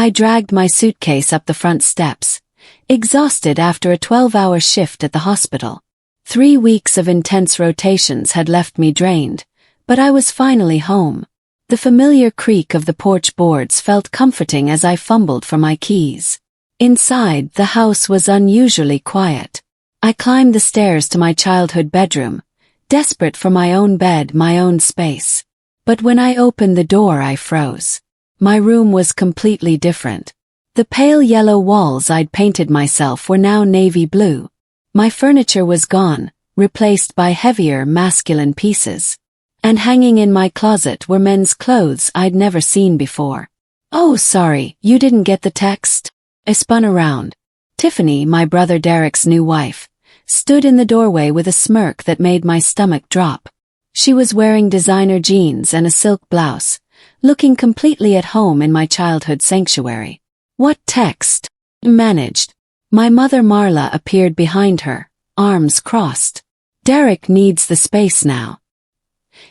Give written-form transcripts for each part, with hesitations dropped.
I dragged my suitcase up the front steps, exhausted after a 12-hour shift at the hospital. 3 weeks of intense rotations had left me drained, but I was finally home. The familiar creak of the porch boards felt comforting as I fumbled for my keys. Inside, the house was unusually quiet. I climbed the stairs to my childhood bedroom, desperate for my own bed, my own space. But when I opened the door, I froze. My room was completely different. The pale yellow walls I'd painted myself were now navy blue. My furniture was gone, replaced by heavier, masculine pieces. And hanging in my closet were men's clothes I'd never seen before. "Oh, sorry, you didn't get the text?" I spun around. Tiffany, my brother Derek's new wife, stood in the doorway with a smirk that made my stomach drop. She was wearing designer jeans and a silk blouse, looking completely at home in my childhood sanctuary. "What text?" managed. My mother Marla appeared behind her, arms crossed. "Derek needs the space now.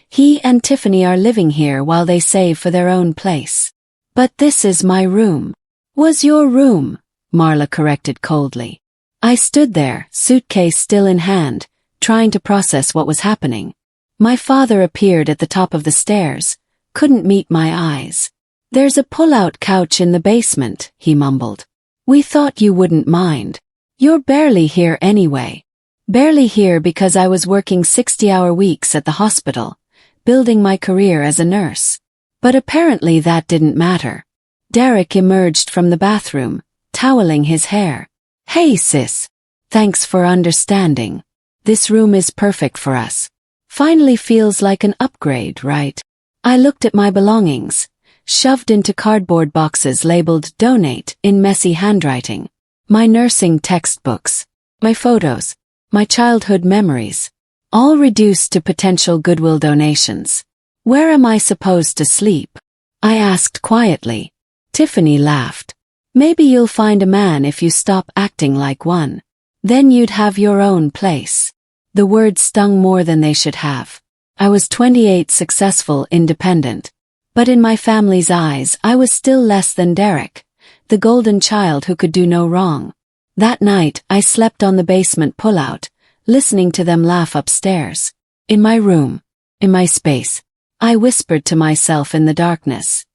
He and Tiffany are living here while they save for their own place." "But this is my room." "Was your room," Marla corrected coldly. I stood there, suitcase still in hand, trying to process what was happening. My father appeared at the top of the stairs, couldn't meet my eyes. "There's a pull-out couch in the basement," he mumbled. "We thought you wouldn't mind. You're barely here anyway." Barely here because I was working 60-hour weeks at the hospital, building my career as a nurse. But apparently that didn't matter. Derek emerged from the bathroom, toweling his hair. "Hey sis. Thanks for understanding. This room is perfect for us. Finally feels like an upgrade, right?" I looked at my belongings, shoved into cardboard boxes labeled "Donate" in messy handwriting. My nursing textbooks, my photos, my childhood memories, all reduced to potential Goodwill donations. "Where am I supposed to sleep?" I asked quietly. Tiffany laughed. "Maybe you'll find a man if you stop acting like one. Then you'd have your own place." The words stung more than they should have. I was 28, successful, independent. But in my family's eyes, I was still less than Derek, the golden child who could do no wrong. That night, I slept on the basement pullout, listening to them laugh upstairs. In my room, in my space, I whispered to myself in the darkness.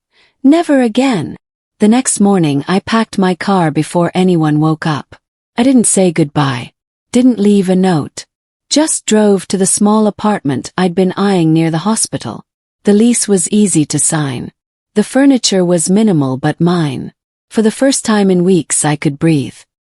Never again. The next morning, I packed my car before anyone woke up. I didn't say goodbye, didn't leave a note. Just drove to the small apartment I'd been eyeing near the hospital. The lease was easy to sign. The furniture was minimal but mine. For the first time in weeks I could breathe.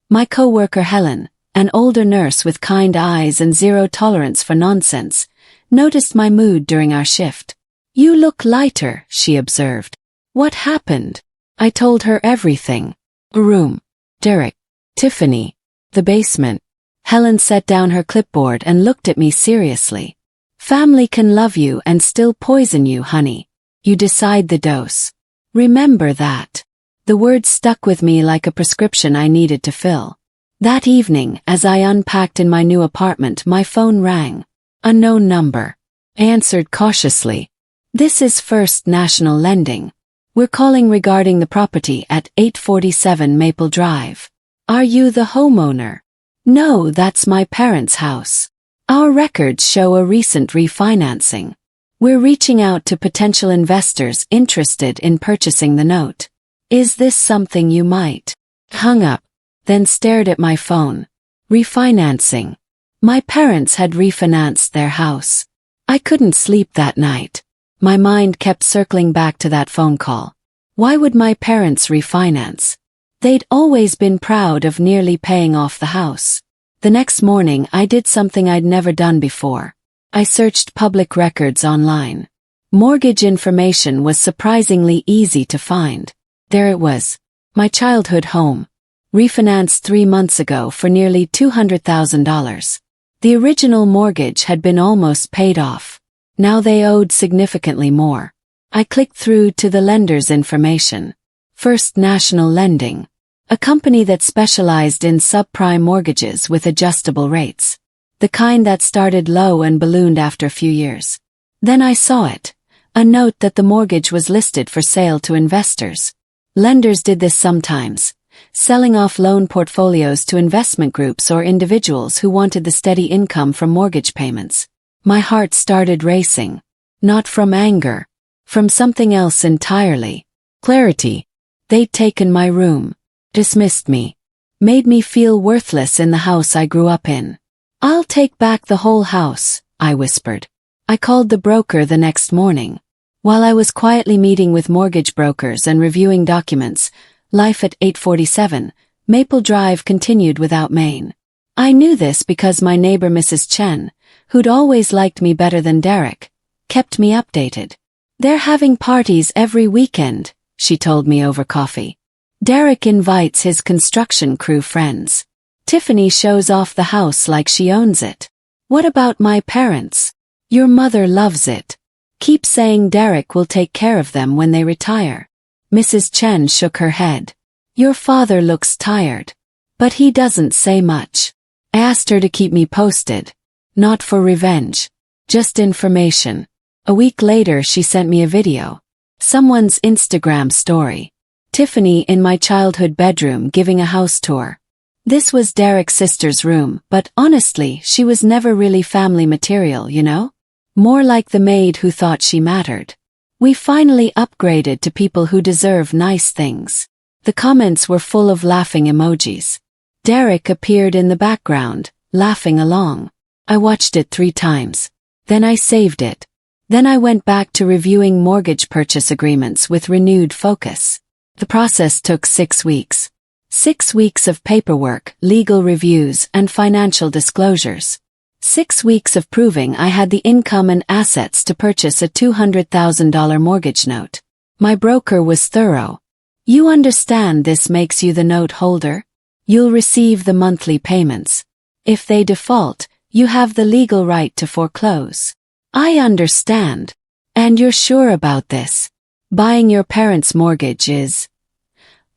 My coworker Helen, an older nurse with kind eyes and zero tolerance for nonsense, noticed my mood during our shift. "You look lighter," she observed. "What happened?" I told her everything. Room, Derek, Tiffany, the basement. Helen set down her clipboard and looked at me seriously. "Family can love you and still poison you, honey. You decide the dose. Remember that." The words stuck with me like a prescription I needed to fill. That evening, as I unpacked in my new apartment, my phone rang. Unknown number. I answered cautiously. "This is First National Lending. We're calling regarding the property at 847 Maple Drive. Are you the homeowner?" "No, that's my parents' house. Our records show a recent refinancing. We're reaching out to potential investors interested in purchasing the note. Is this something you might?" Hung up, then stared at my phone. Refinancing. My parents had refinanced their house. I couldn't sleep that night. My mind kept circling back to that phone call. Why would my parents refinance? They'd always been proud of nearly paying off the house. The next morning I did something I'd never done before. I searched public records online. Mortgage information was surprisingly easy to find. There it was. My childhood home. Refinanced 3 months ago for nearly $200,000. The original mortgage had been almost paid off. Now they owed significantly more. I clicked through to the lender's information. First National Lending. A company that specialized in subprime mortgages with adjustable rates. The kind that started low and ballooned after a few years. Then I saw it. A note that the mortgage was listed for sale to investors. Lenders did this sometimes, selling off loan portfolios to investment groups or individuals who wanted the steady income from mortgage payments. My heart started racing. Not from anger. From something else entirely. Clarity. They'd taken my room. Dismissed me. Made me feel worthless in the house I grew up in. "I'll take back the whole house," I whispered. I called the broker the next morning. While I was quietly meeting with mortgage brokers and reviewing documents, life at 847 Maple Drive continued without Maine. I knew this because my neighbor Mrs. Chen, who'd always liked me better than Derek, kept me updated. "They're having parties every weekend," she told me over coffee. "Derek invites his construction crew friends. Tiffany shows off the house like she owns it. What about my parents? Your mother loves it. Keep saying Derek will take care of them when they retire." Mrs. Chen shook her head. "Your father looks tired. But he doesn't say much." I asked her to keep me posted. Not for revenge. Just information. A week later she sent me a video. Someone's Instagram story. Tiffany in my childhood bedroom giving a house tour. This was Derek's sister's room, but honestly, she was never really family material, you know? More like the maid who thought she mattered. We finally upgraded to people who deserve nice things. The comments were full of laughing emojis. Derek appeared in the background, laughing along. I watched it 3 times. Then I saved it. Then I went back to reviewing mortgage purchase agreements with renewed focus. The process took 6 weeks. 6 weeks of paperwork, legal reviews, and financial disclosures. 6 weeks of proving I had the income and assets to purchase a $200,000 mortgage note. My broker was thorough. "You understand this makes you the note holder? You'll receive the monthly payments. If they default, you have the legal right to foreclose." "I understand. And you're sure about this? Buying your parents' mortgage is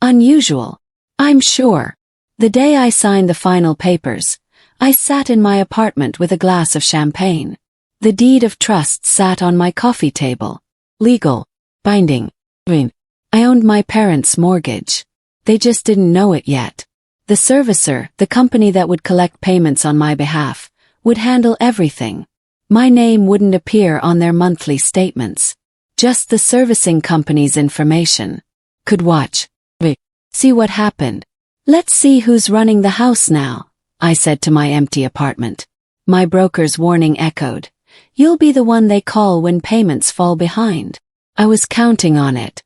unusual." "I'm sure." The day I signed the final papers, I sat in my apartment with a glass of champagne. The deed of trust sat on my coffee table. Legal. Binding. I owned my parents' mortgage. They just didn't know it yet. The servicer, the company that would collect payments on my behalf, would handle everything. My name wouldn't appear on their monthly statements. Just the servicing company's information. Could watch. See what happened. "Let's see who's running the house now," I said to my empty apartment. My broker's warning echoed. "You'll be the one they call when payments fall behind." I was counting on it.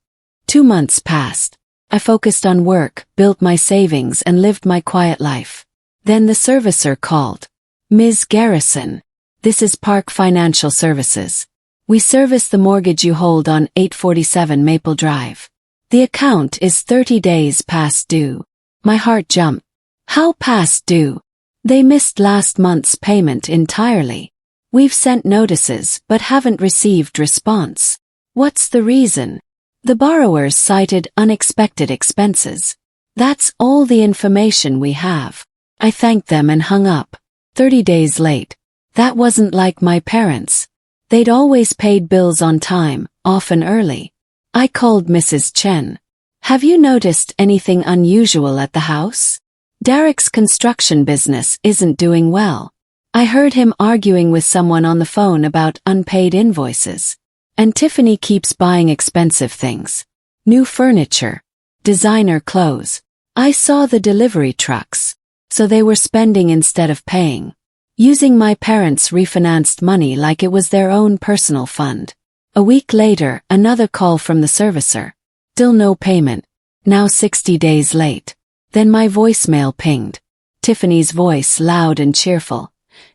2 months passed. I focused on work, built my savings, and lived my quiet life. Then the servicer called. "Ms. Garrison. This is Park Financial Services. We service the mortgage you hold on 847 Maple Drive. The account is 30 days past due." My heart jumped. "How past due?" "They missed last month's payment entirely. We've sent notices but haven't received response." "What's the reason?" "The borrowers cited unexpected expenses. That's all the information we have." I thanked them and hung up. 30 days late. That wasn't like my parents. They'd always paid bills on time, often early. I called Mrs. Chen. "Have you noticed anything unusual at the house? Derek's construction business isn't doing well. I heard him arguing with someone on the phone about unpaid invoices. And Tiffany keeps buying expensive things. New furniture. Designer clothes. I saw the delivery trucks. So they were spending instead of paying. Using my parents' refinanced money like it was their own personal fund." A week later, another call from the servicer. Still no payment. Now 60 days late. Then my voicemail pinged. Tiffany's voice, loud and cheerful.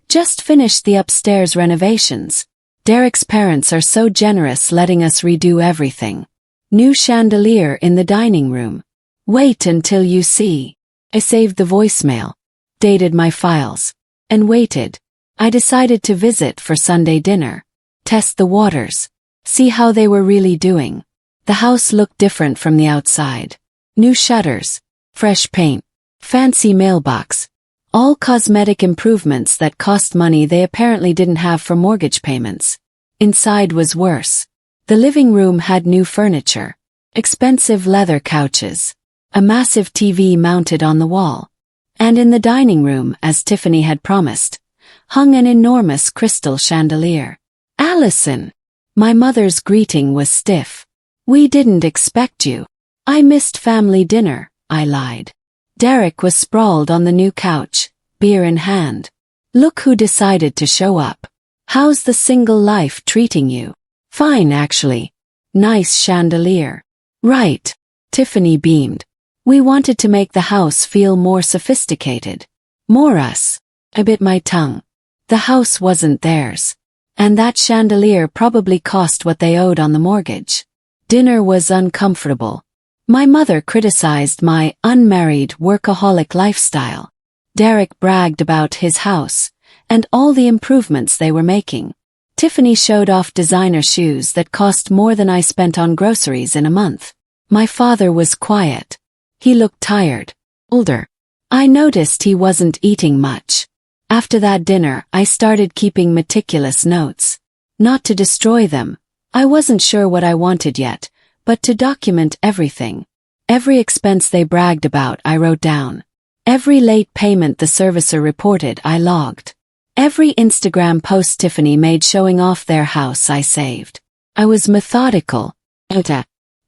"Just finished the upstairs renovations. Derek's parents are so generous letting us redo everything. New chandelier in the dining room. Wait until you see." I saved the voicemail. Dated my files. And waited. I decided to visit for Sunday dinner. Test the waters. See how they were really doing. The house looked different from the outside. New shutters. Fresh paint. Fancy mailbox. All cosmetic improvements that cost money they apparently didn't have for mortgage payments. Inside was worse. The living room had new furniture. expensive leather couches, a massive TV mounted on the wall, and in the dining room, as Tiffany had promised, hung an enormous crystal chandelier. "Allison!" My mother's greeting was stiff. "We didn't expect you." "I missed family dinner," I lied. Derek was sprawled on the new couch, beer in hand. "Look who decided to show up. How's the single life treating you?" "Fine, actually. Nice chandelier." "Right." Tiffany beamed. "We wanted to make the house feel more sophisticated. More us." I bit my tongue. The house wasn't theirs. And that chandelier probably cost what they owed on the mortgage. Dinner was uncomfortable. My mother criticized my unmarried workaholic lifestyle. Derek bragged about his house and all the improvements they were making. Tiffany showed off designer shoes that cost more than I spent on groceries in a month. My father was quiet. He looked tired, older. I noticed he wasn't eating much. After that dinner, I started keeping meticulous notes. Not to destroy them. I wasn't sure what I wanted yet, but to document everything. Every expense they bragged about, I wrote down. Every late payment the servicer reported, I logged. Every Instagram post Tiffany made showing off their house, I saved. I was methodical.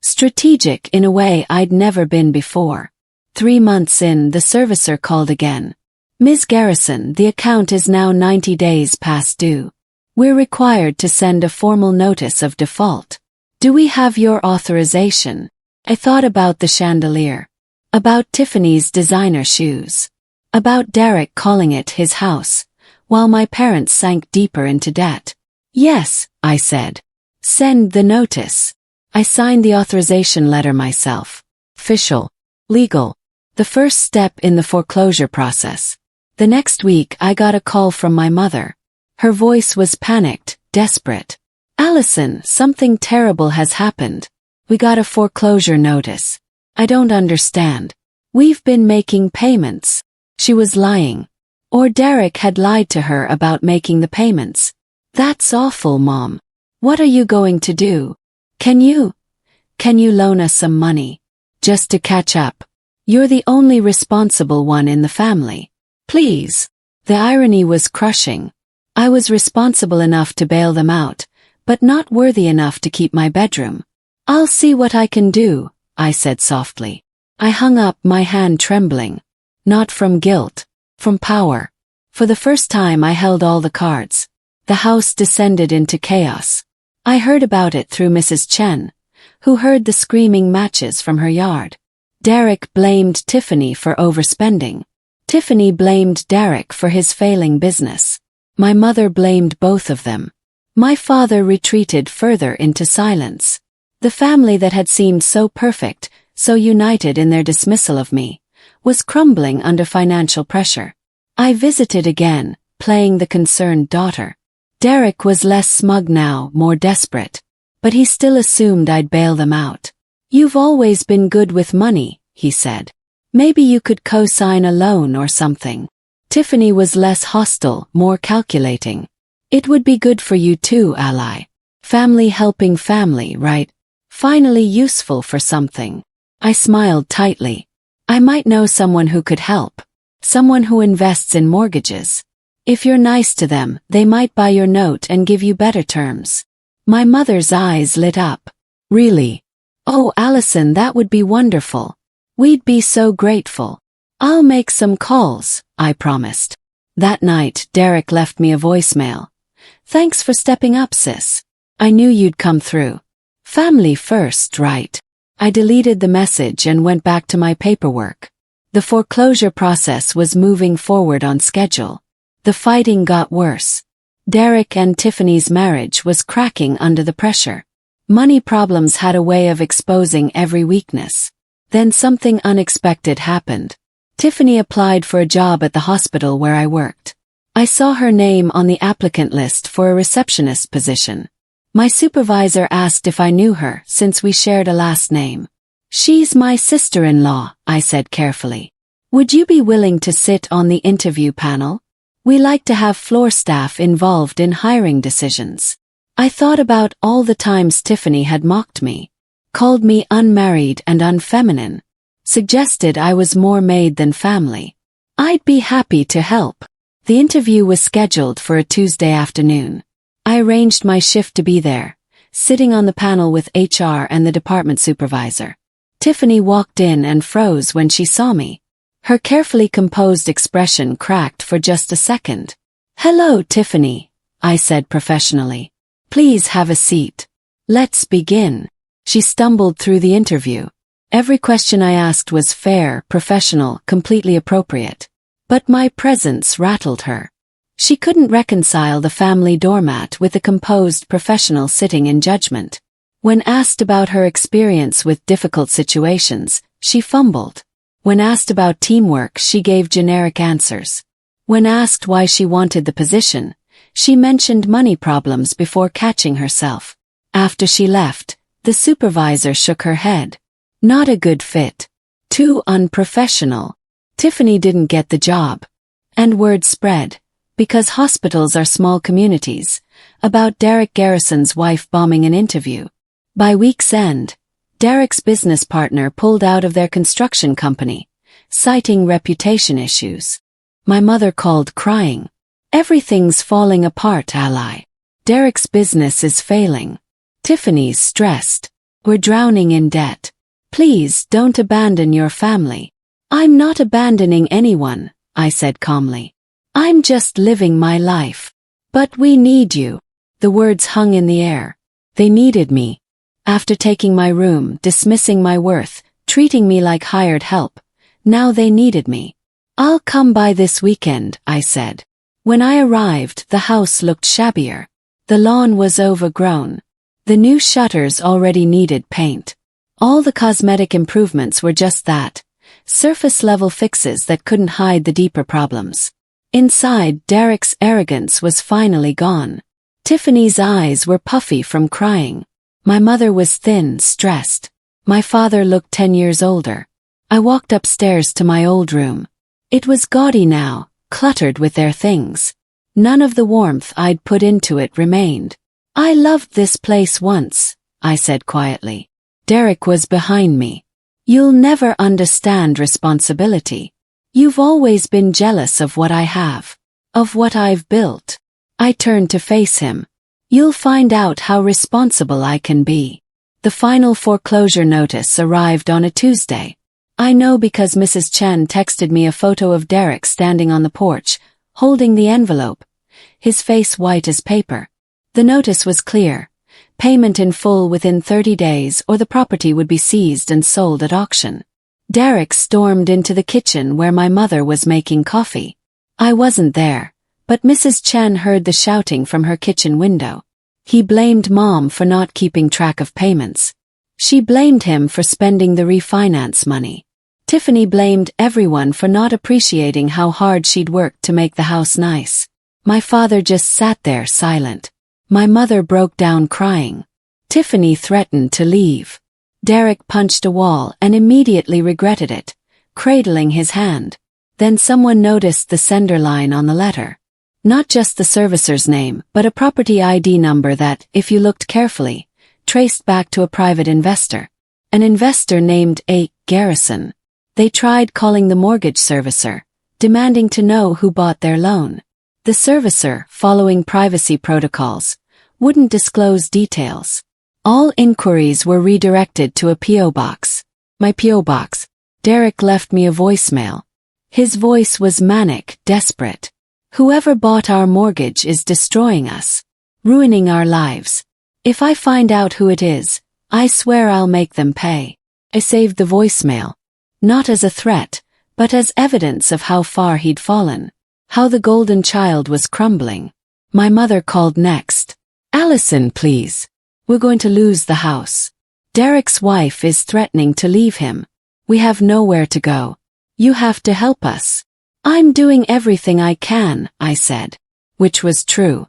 Strategic in a way I'd never been before. 3 months in, the servicer called again. "Ms. Garrison, the account is now 90 days past due. We're required to send a formal notice of default. Do we have your authorization?" I thought about the chandelier. About Tiffany's designer shoes. About Derek calling it his house, while my parents sank deeper into debt. "Yes," I said. "Send the notice." I signed the authorization letter myself. Official. Legal. The first step in the foreclosure process. The next week I got a call from my mother. Her voice was panicked, desperate. "Allison, something terrible has happened. We got a foreclosure notice." "I don't understand." "We've been making payments." She was lying. Or Derek had lied to her about making the payments. "That's awful, Mom. What are you going to do? Can you loan us some money? Just to catch up. You're the only responsible one in the family. Please." The irony was crushing. I was responsible enough to bail them out, but not worthy enough to keep my bedroom. "I'll see what I can do," I said softly. I hung up, my hand trembling. Not from guilt, from power. For the first time I held all the cards. The house descended into chaos. I heard about it through Mrs. Chen, who heard the screaming matches from her yard. Derek blamed Tiffany for overspending. Tiffany blamed Derek for his failing business. My mother blamed both of them. My father retreated further into silence. The family that had seemed so perfect, so united in their dismissal of me, was crumbling under financial pressure. I visited again, playing the concerned daughter. Derek was less smug now, more desperate. But he still assumed I'd bail them out. "You've always been good with money," he said. "Maybe you could co-sign a loan or something." Tiffany was less hostile, more calculating. "It would be good for you too, ally. Family helping family, right? Finally useful for something." I smiled tightly. "I might know someone who could help. Someone who invests in mortgages. If you're nice to them, they might buy your note and give you better terms." My mother's eyes lit up. "Really? Oh, Allison, that would be wonderful. We'd be so grateful." "I'll make some calls," I promised. That night, Derek left me a voicemail. "Thanks for stepping up, sis. I knew you'd come through. Family first, right?" I deleted the message and went back to my paperwork. The foreclosure process was moving forward on schedule. The fighting got worse. Derek and Tiffany's marriage was cracking under the pressure. Money problems had a way of exposing every weakness. Then something unexpected happened. Tiffany applied for a job at the hospital where I worked. I saw her name on the applicant list for a receptionist position. My supervisor asked if I knew her since we shared a last name. "She's my sister-in-law," I said carefully. "Would you be willing to sit on the interview panel? We like to have floor staff involved in hiring decisions." I thought about all the times Tiffany had mocked me. called me unmarried and unfeminine, suggested I was more maid than family. I'd be happy to help. The interview was scheduled for a Tuesday afternoon. I arranged my shift to be there, sitting on the panel with HR and the department supervisor. Tiffany walked in and froze when she saw me. Her carefully composed expression cracked for just a second. "Hello, Tiffany," I said professionally. "Please have a seat. Let's begin." She stumbled through the interview. Every question I asked was fair, professional, completely appropriate. But my presence rattled her. She couldn't reconcile the family doormat with the composed professional sitting in judgment. When asked about her experience with difficult situations, she fumbled. When asked about teamwork, she gave generic answers. When asked why she wanted the position, she mentioned money problems before catching herself. After she left, the supervisor shook her head. Not a good fit. Too unprofessional. Tiffany didn't get the job. And word spread, because hospitals are small communities, about Derek Garrison's wife bombing an interview. By week's end, Derek's business partner pulled out of their construction company, citing reputation issues. My mother called crying. "Everything's falling apart, ally. Derek's business is failing. Tiffany's stressed. We're drowning in debt. Please don't abandon your family." "I'm not abandoning anyone," I said calmly. "I'm just living my life. But we need you." The words hung in the air. They needed me. After taking my room, dismissing my worth, treating me like hired help, now they needed me. "I'll come by this weekend," I said. When I arrived, the house looked shabbier. The lawn was overgrown. The new shutters already needed paint. All the cosmetic improvements were just that, surface-level fixes that couldn't hide the deeper problems. Inside, Derek's arrogance was finally gone. Tiffany's eyes were puffy from crying. My mother was thin, stressed. My father looked 10 years older. I walked upstairs to my old room. It was gaudy now, cluttered with their things. None of the warmth I'd put into it remained. "I loved this place once," I said quietly. Derek was behind me. "You'll never understand responsibility. You've always been jealous of what I have, of what I've built." I turned to face him. "You'll find out how responsible I can be." The final foreclosure notice arrived on a Tuesday. I know because Mrs. Chen texted me a photo of Derek standing on the porch, holding the envelope, his face white as paper. The notice was clear: payment in full within 30 days or the property would be seized and sold at auction. Derek stormed into the kitchen where my mother was making coffee. I wasn't there, but Mrs. Chen heard the shouting from her kitchen window. He blamed Mom for not keeping track of payments. She blamed him for spending the refinance money. Tiffany blamed everyone for not appreciating how hard she'd worked to make the house nice. My father just sat there silent. My mother broke down crying. Tiffany threatened to leave. Derek punched a wall and immediately regretted it, cradling his hand. Then someone noticed the sender line on the letter. Not just the servicer's name, but a property ID number that, if you looked carefully, traced back to a private investor. An investor named A. Garrison. They tried calling the mortgage servicer, demanding to know who bought their loan. The servicer, following privacy protocols, wouldn't disclose details. All inquiries were redirected to a P.O. box. My P.O. box. Derek left me a voicemail. His voice was manic, desperate. "Whoever bought our mortgage is destroying us, ruining our lives. If I find out who it is, I swear I'll make them pay." I saved the voicemail, not as a threat, but as evidence of how far he'd fallen, how the golden child was crumbling. My mother called next. "Allison, please. We're going to lose the house. Derek's wife is threatening to leave him. We have nowhere to go. You have to help us." "I'm doing everything I can," I said. Which was true.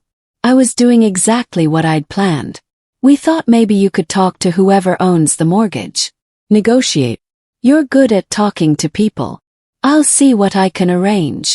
I was doing exactly what I'd planned. "We thought maybe you could talk to whoever owns the mortgage. Negotiate. You're good at talking to people. I'll see what I can arrange."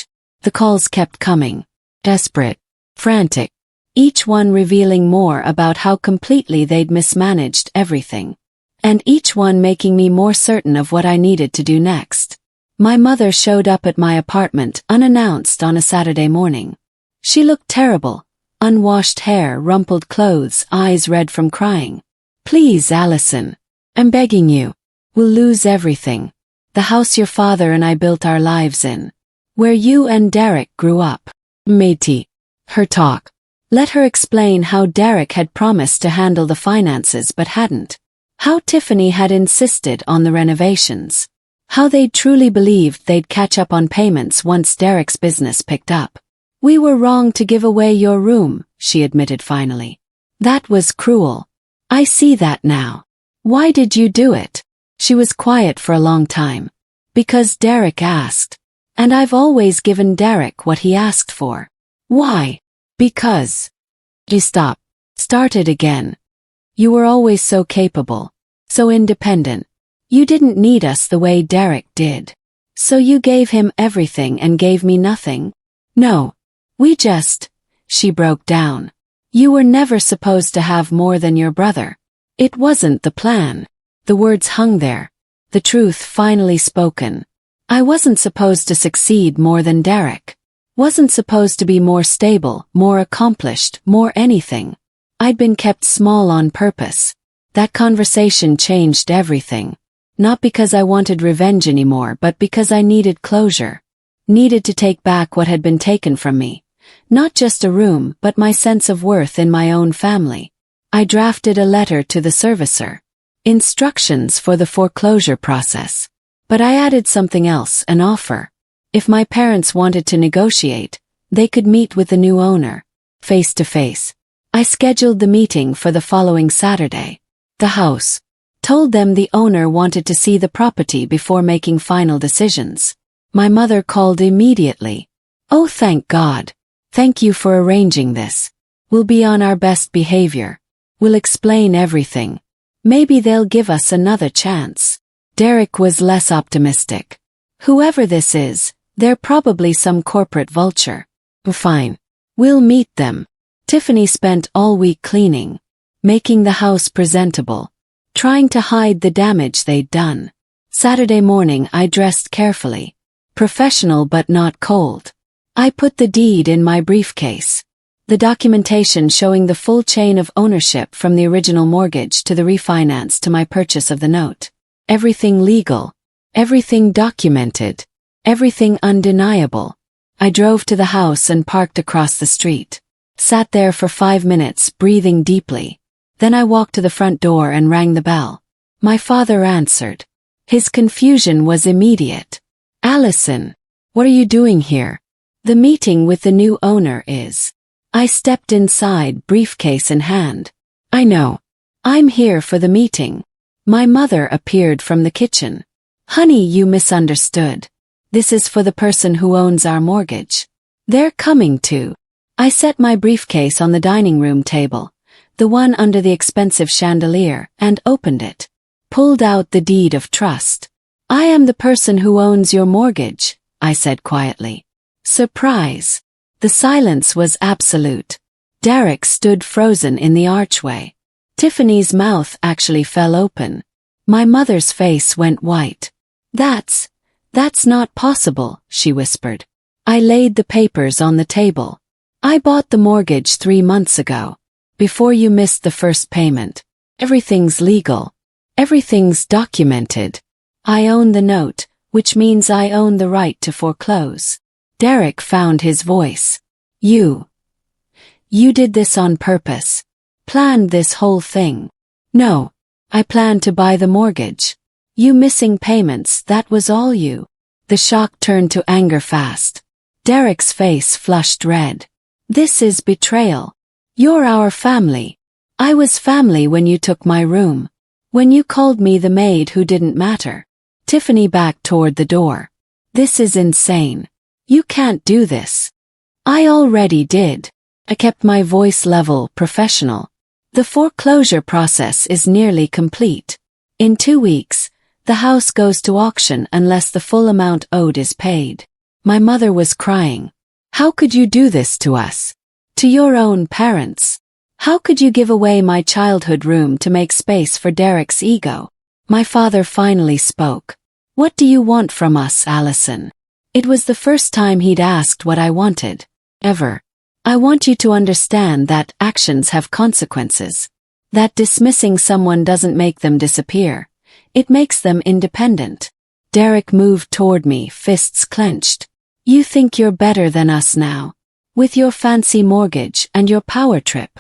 The calls kept coming. Desperate. Frantic. Each one revealing more about how completely they'd mismanaged everything. and each one making me more certain of what I needed to do next. My mother showed up at my apartment unannounced on a Saturday morning. She looked terrible. Unwashed hair, rumpled clothes, eyes red from crying. "Please, Allison. I'm begging you. We'll lose everything. The house your father and I built our lives in. Where you and Derek grew up." Matey. Her talk. Let her explain how Derek had promised to handle the finances but hadn't. How Tiffany had insisted on the renovations. How they truly believed they'd catch up on payments once Derek's business picked up. "We were wrong to give away your room," she admitted finally. "That was cruel. I see that now. Why did you do it?" She was quiet for a long time. "Because Derek asked. And I've always given Derek what he asked for." "Why?" "Because." She stopped. Started again. "You were always so capable. So independent. You didn't need us the way Derek did. So you gave him everything and gave me nothing?" "No. We just..." She broke down. "You were never supposed to have more than your brother. It wasn't the plan." The words hung there. The truth finally spoken. I wasn't supposed to succeed more than Derek. Wasn't supposed to be more stable, more accomplished, more anything. I'd been kept small on purpose. That conversation changed everything. Not because I wanted revenge anymore, but because I needed closure. Needed to take back what had been taken from me. Not just a room, but my sense of worth in my own family. I drafted a letter to the servicer. Instructions for the foreclosure process. But I added something else, an offer. If my parents wanted to negotiate, they could meet with the new owner, face to face. I scheduled the meeting for the following Saturday. The house. Told them the owner wanted to see the property before making final decisions. My mother called immediately. "Oh, thank God. Thank you for arranging this. We'll be on our best behavior. We'll explain everything. Maybe they'll give us another chance." Derek was less optimistic. "Whoever this is, they're probably some corporate vulture." "Fine. We'll meet them." Tiffany spent all week cleaning, making the house presentable, trying to hide the damage they'd done. Saturday morning I dressed carefully. Professional but not cold. I put the deed in my briefcase. The documentation showing the full chain of ownership from the original mortgage to the refinance to my purchase of the note. Everything legal. Everything documented. Everything undeniable. I drove to the house and parked across the street. Sat there for 5 minutes, breathing deeply. Then I walked to the front door and rang the bell. My father answered. His confusion was immediate. "Allison, what are you doing here?" "The meeting with the new owner is." I stepped inside, briefcase in hand. "I know. I'm here for the meeting." My mother appeared from the kitchen. "Honey, you misunderstood. This is for the person who owns our mortgage. They're coming to." I set my briefcase on the dining room table, the one under the expensive chandelier, and opened it. Pulled out the deed of trust. "I am the person who owns your mortgage," I said quietly. Surprise. The silence was absolute. Derek stood frozen in the archway. Tiffany's mouth actually fell open. My mother's face went white. That's not possible," she whispered. I laid the papers on the table. "I bought the mortgage 3 months ago. Before you missed the first payment. Everything's legal. Everything's documented. I own the note, which means I own the right to foreclose." Derek found his voice. You did this on purpose. Planned this whole thing." "No. I planned to buy the mortgage. You missing payments, that was all you." The shock turned to anger fast. Derek's face flushed red. "This is betrayal. You're our family. I was family when you took my room. When you called me the maid who didn't matter." Tiffany backed toward the door. "This is insane. You can't do this." "I already did." I kept my voice level, professional. "The foreclosure process is nearly complete. In 2 weeks, the house goes to auction unless the full amount owed is paid." My mother was crying. "How could you do this to us? To your own parents? How could you give away my childhood room to make space for Derek's ego?" My father finally spoke. "What do you want from us, Allison?" It was the first time he'd asked what I wanted. Ever. "I want you to understand that actions have consequences. That dismissing someone doesn't make them disappear. It makes them independent." Derek moved toward me, fists clenched. "You think you're better than us now? With your fancy mortgage and your power trip?"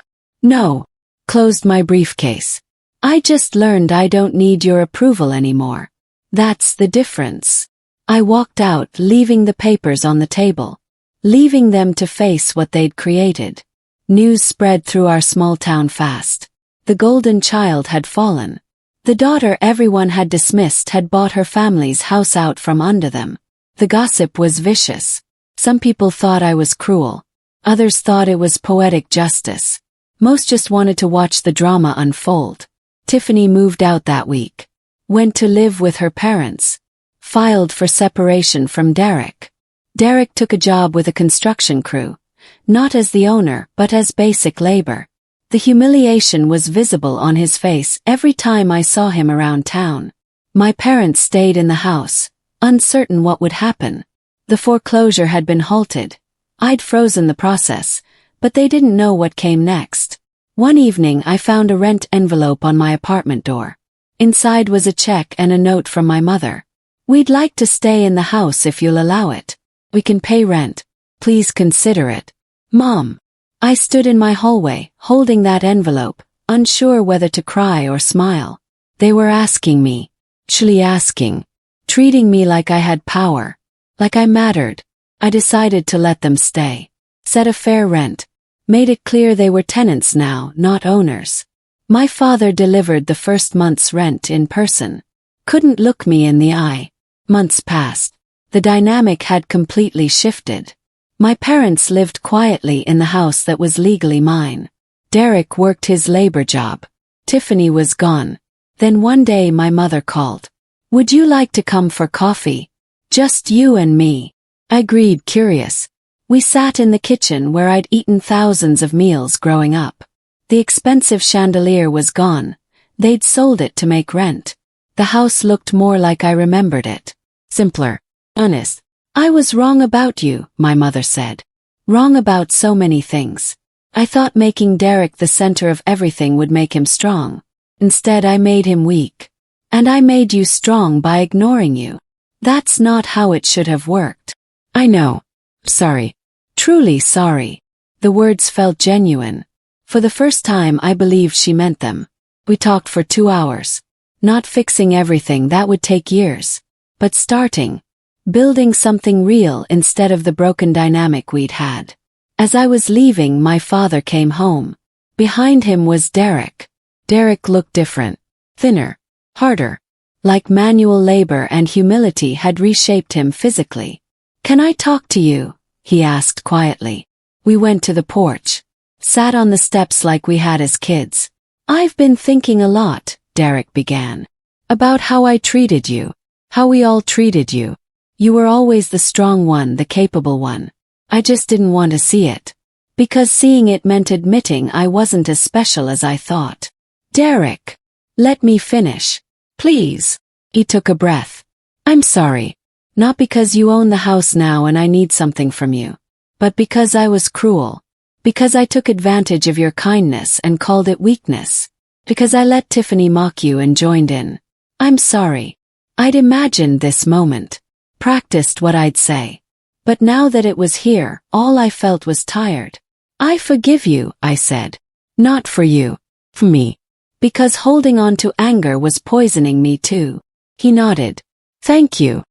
"No." Closed my briefcase. "I just learned I don't need your approval anymore. That's the difference." I walked out, leaving the papers on the table. Leaving them to face what they'd created. News spread through our small town fast. The golden child had fallen. The daughter everyone had dismissed had bought her family's house out from under them. The gossip was vicious. Some people thought I was cruel. Others thought it was poetic justice. Most just wanted to watch the drama unfold. Tiffany moved out that week. Went to live with her parents. Filed for separation from Derek. Derek took a job with a construction crew. Not as the owner, but as basic labor. The humiliation was visible on his face every time I saw him around town. My parents stayed in the house, uncertain what would happen. The foreclosure had been halted. I'd frozen the process, but they didn't know what came next. One evening I found a rent envelope on my apartment door. Inside was a check and a note from my mother. "We'd like to stay in the house if you'll allow it. We can pay rent. Please consider it." "Mom." I stood in my hallway, holding that envelope, unsure whether to cry or smile. They were asking me. Actually asking. Treating me like I had power. Like I mattered. I decided to let them stay. Set a fair rent. Made it clear they were tenants now, not owners. My father delivered the first month's rent in person. Couldn't look me in the eye. Months passed. The dynamic had completely shifted. My parents lived quietly in the house that was legally mine. Derek worked his labor job. Tiffany was gone. Then one day my mother called. "Would you like to come for coffee? Just you and me." I agreed, curious. We sat in the kitchen where I'd eaten thousands of meals growing up. The expensive chandelier was gone. They'd sold it to make rent. The house looked more like I remembered it. Simpler. Honest. "I was wrong about you," my mother said. Wrong about so many things. I thought making Derek the center of everything would make him strong. Instead I made him weak. And I made you strong by ignoring you. That's not how it should have worked. "I know. Sorry. Truly sorry." The words felt genuine. For the first time I believed she meant them. We talked for 2 hours. Not fixing everything, that would take years. But starting. Building something real instead of the broken dynamic we'd had. As I was leaving, my father came home. Behind him was Derek. Derek looked different. Thinner. Harder. Like manual labor and humility had reshaped him physically. "Can I talk to you?" he asked quietly. We went to the porch. Sat on the steps like we had as kids. "I've been thinking a lot," Derek began. "About how I treated you. How we all treated you. You were always the strong one, the capable one. I just didn't want to see it. Because seeing it meant admitting I wasn't as special as I thought." "Derek, let me finish. Please." He took a breath. "I'm sorry. Not because you own the house now and I need something from you. But because I was cruel. Because I took advantage of your kindness and called it weakness. Because I let Tiffany mock you and joined in. I'm sorry. I'd imagined this moment. Practiced what I'd say. But now that it was here, all I felt was tired. "I forgive you," I said. "Not for you. For me. Because holding on to anger was poisoning me too." He nodded. "Thank you."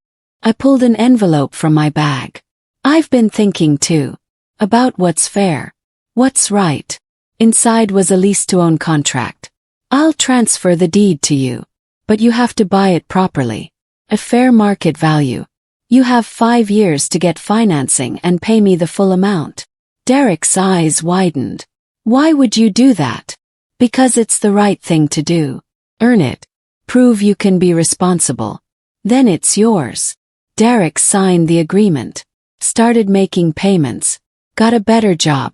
I pulled an envelope from my bag. "I've been thinking too. About what's fair. What's right." Inside was a lease-to-own contract. "I'll transfer the deed to you. But you have to buy it properly. At fair market value. You have 5 years to get financing and pay me the full amount." Derek's eyes widened. "Why would you do that?" "Because it's the right thing to do. Earn it. Prove you can be responsible. Then it's yours." Derek signed the agreement. Started making payments. Got a better job.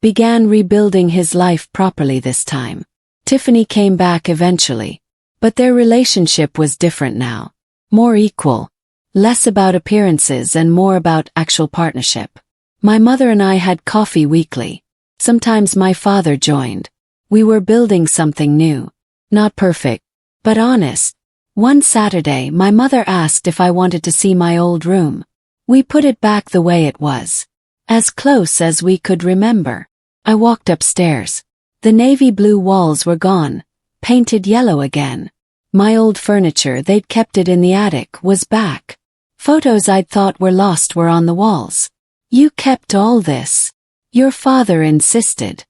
Began rebuilding his life properly this time. Tiffany came back eventually. But their relationship was different now. More equal. Less about appearances and more about actual partnership. My mother and I had coffee weekly. Sometimes my father joined. We were building something new. Not perfect, but honest. One Saturday, my mother asked if I wanted to see my old room. We put it back the way it was. As close as we could remember. I walked upstairs. The navy blue walls were gone, painted yellow again. My old furniture, they'd kept it in the attic, was back. Photos I'd thought were lost were on the walls. You kept all this. Your father insisted.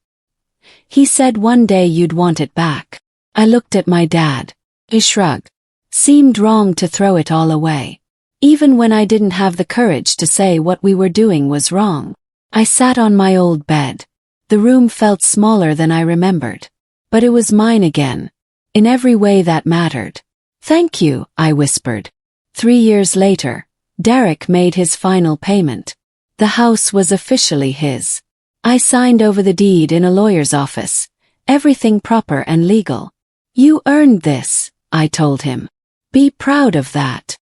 He said one day you'd want it back. I looked at my dad. He shrugged. Seemed wrong to throw it all away. Even when I didn't have the courage to say what we were doing was wrong. I sat on my old bed. The room felt smaller than I remembered. But it was mine again. In every way that mattered. Thank you, I whispered. 3 years later, Derek made his final payment. The house was officially his. I signed over the deed in a lawyer's office. Everything proper and legal. You earned this, I told him. Be proud of that.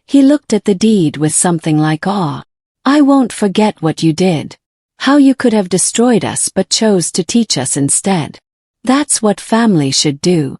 He looked at the deed with something like awe. I won't forget what you did. How you could have destroyed us but chose to teach us instead. That's what family should do.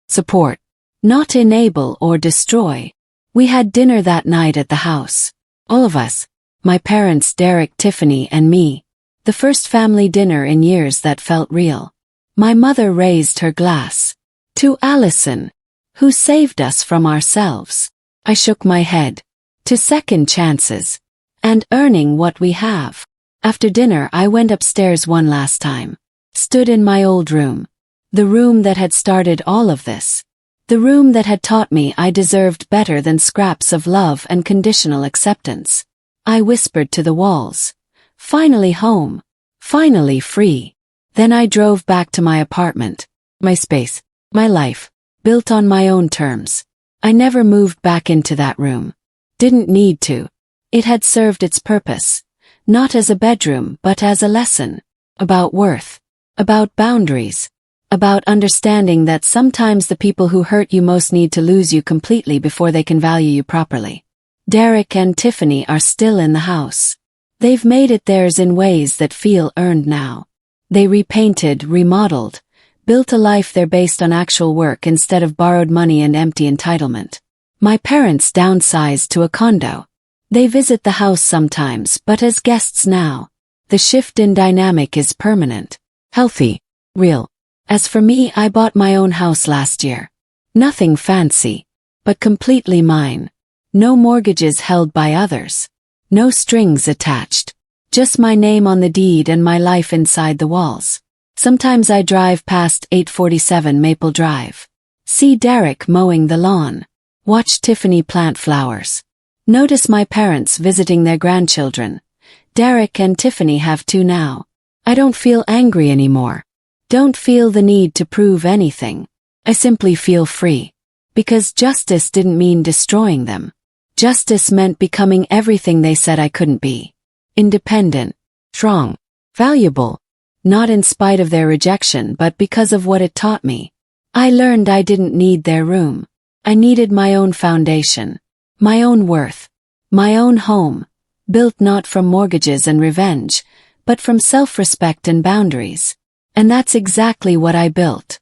Support. Not enable or destroy. We had dinner that night at the house. All of us. My parents, Derek, Tiffany, and me. The first family dinner in years that felt real. My mother raised her glass. To Allison, who saved us from ourselves. I shook my head. To second chances. And earning what we have. After dinner I went upstairs one last time. Stood in my old room. The room that had started all of this. The room that had taught me I deserved better than scraps of love and conditional acceptance. I whispered to the walls. Finally home. Finally free. Then I drove back to my apartment. My space. My life. Built on my own terms. I never moved back into that room. Didn't need to. It had served its purpose. Not as a bedroom but as a lesson. About worth. About boundaries. About understanding that sometimes the people who hurt you most need to lose you completely before they can value you properly. Derek and Tiffany are still in the house. They've made it theirs in ways that feel earned now. They repainted, remodeled, built a life they're based on actual work instead of borrowed money and empty entitlement. My parents downsized to a condo. They visit the house sometimes, but as guests now. The shift in dynamic is permanent. Healthy. Real. As for me, I bought my own house last year. Nothing fancy. But completely mine. No mortgages held by others. No strings attached. Just my name on the deed and my life inside the walls. Sometimes I drive past 847 Maple Drive. See Derek mowing the lawn. Watch Tiffany plant flowers. Notice my parents visiting their grandchildren. Derek and Tiffany have 2 now. I don't feel angry anymore. Don't feel the need to prove anything. I simply feel free. Because justice didn't mean destroying them. Justice meant becoming everything they said I couldn't be. Independent. Strong. Valuable. Not in spite of their rejection but because of what it taught me. I learned I didn't need their room. I needed my own foundation. My own worth. My own home. Built not from mortgages and revenge, but from self-respect and boundaries. And that's exactly what I built.